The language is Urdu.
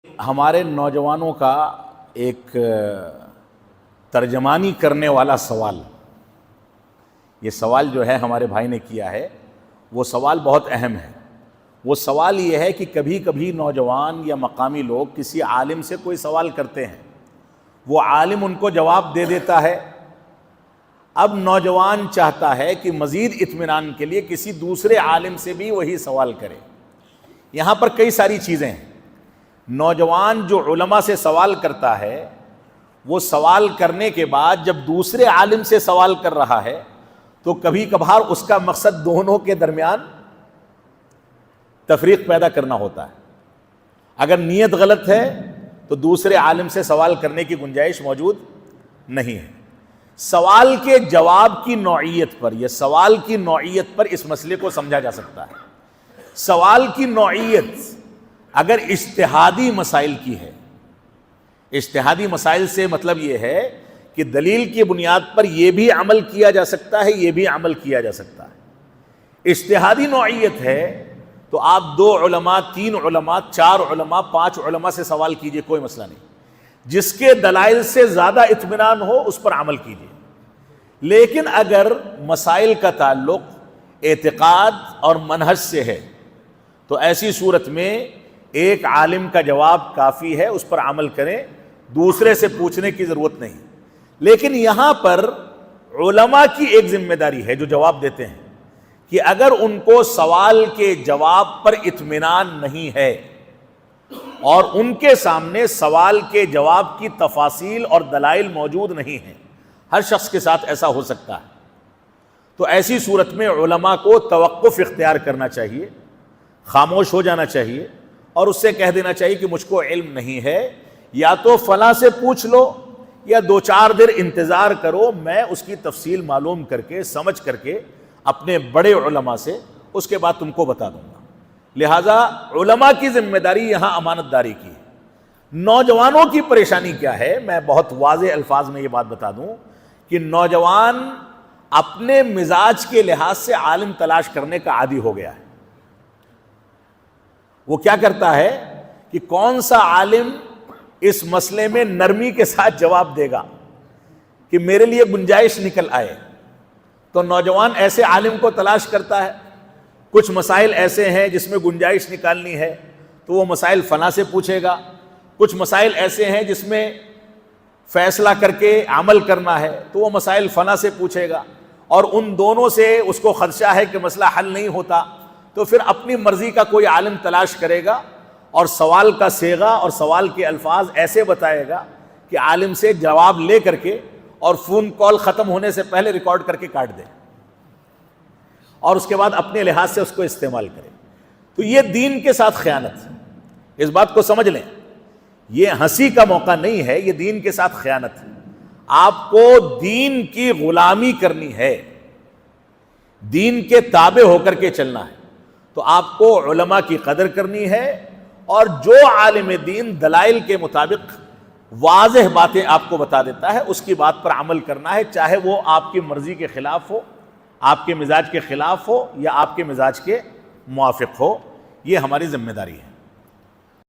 ہمارے نوجوانوں کا ایک ترجمانی کرنے والا سوال، یہ سوال جو ہے ہمارے بھائی نے کیا ہے، وہ سوال بہت اہم ہے۔ وہ سوال یہ ہے کہ کبھی کبھی نوجوان یا مقامی لوگ کسی عالم سے کوئی سوال کرتے ہیں، وہ عالم ان کو جواب دے دیتا ہے، اب نوجوان چاہتا ہے کہ مزید اطمینان کے لیے کسی دوسرے عالم سے بھی وہی سوال کرے۔ یہاں پر کئی ساری چیزیں ہیں۔ نوجوان جو علماء سے سوال کرتا ہے، وہ سوال کرنے کے بعد جب دوسرے عالم سے سوال کر رہا ہے تو کبھی کبھار اس کا مقصد دونوں کے درمیان تفریق پیدا کرنا ہوتا ہے۔ اگر نیت غلط ہے تو دوسرے عالم سے سوال کرنے کی گنجائش موجود نہیں ہے۔ سوال کے جواب کی نوعیت پر، یہ سوال کی نوعیت پر اس مسئلے کو سمجھا جا سکتا ہے۔ سوال کی نوعیت اگر اجتہادی مسائل کی ہے، اجتہادی مسائل سے مطلب یہ ہے کہ دلیل کی بنیاد پر یہ بھی عمل کیا جا سکتا ہے، یہ بھی عمل کیا جا سکتا ہے۔ اجتہادی نوعیت ہے تو آپ 2 علماء، 3 علماء، 4 علماء، 5 علماء سے سوال کیجئے، کوئی مسئلہ نہیں۔ جس کے دلائل سے زیادہ اطمینان ہو اس پر عمل کیجئے۔ لیکن اگر مسائل کا تعلق اعتقاد اور منہج سے ہے تو ایسی صورت میں ایک عالم کا جواب کافی ہے، اس پر عمل کریں، دوسرے سے پوچھنے کی ضرورت نہیں۔ لیکن یہاں پر علماء کی ایک ذمہ داری ہے جو جواب دیتے ہیں کہ اگر ان کو سوال کے جواب پر اطمینان نہیں ہے اور ان کے سامنے سوال کے جواب کی تفاصیل اور دلائل موجود نہیں ہیں، ہر شخص کے ساتھ ایسا ہو سکتا ہے، تو ایسی صورت میں علماء کو توقف اختیار کرنا چاہیے، خاموش ہو جانا چاہیے اور اس سے کہہ دینا چاہیے کہ مجھ کو علم نہیں ہے، یا تو فلاں سے پوچھ لو یا 2-4 دن انتظار کرو، میں اس کی تفصیل معلوم کر کے سمجھ کر کے اپنے بڑے علماء سے اس کے بعد تم کو بتا دوں گا۔ لہٰذا علماء کی ذمہ داری یہاں امانت داری کی ہے۔ نوجوانوں کی پریشانی کیا ہے، میں بہت واضح الفاظ میں یہ بات بتا دوں کہ نوجوان اپنے مزاج کے لحاظ سے عالم تلاش کرنے کا عادی ہو گیا ہے۔ وہ کیا کرتا ہے کہ کون سا عالم اس مسئلے میں نرمی کے ساتھ جواب دے گا کہ میرے لیے گنجائش نکل آئے، تو نوجوان ایسے عالم کو تلاش کرتا ہے۔ کچھ مسائل ایسے ہیں جس میں گنجائش نکالنی ہے تو وہ مسائل فلاں سے پوچھے گا، کچھ مسائل ایسے ہیں جس میں فیصلہ کر کے عمل کرنا ہے تو وہ مسائل فلاں سے پوچھے گا، اور ان دونوں سے اس کو خدشہ ہے کہ مسئلہ حل نہیں ہوتا تو پھر اپنی مرضی کا کوئی عالم تلاش کرے گا اور سوال کا صیغہ اور سوال کے الفاظ ایسے بتائے گا کہ عالم سے جواب لے کر کے اور فون کال ختم ہونے سے پہلے ریکارڈ کر کے کاٹ دے اور اس کے بعد اپنے لحاظ سے اس کو استعمال کرے۔ تو یہ دین کے ساتھ خیانت ہے، اس بات کو سمجھ لیں۔ یہ ہنسی کا موقع نہیں ہے، یہ دین کے ساتھ خیانت ہے۔ آپ کو دین کی غلامی کرنی ہے، دین کے تابع ہو کر کے چلنا ہے، تو آپ کو علماء کی قدر کرنی ہے، اور جو عالم دین دلائل کے مطابق واضح باتیں آپ کو بتا دیتا ہے اس کی بات پر عمل کرنا ہے، چاہے وہ آپ کی مرضی کے خلاف ہو، آپ کے مزاج کے خلاف ہو یا آپ کے مزاج کے موافق ہو۔ یہ ہماری ذمہ داری ہے۔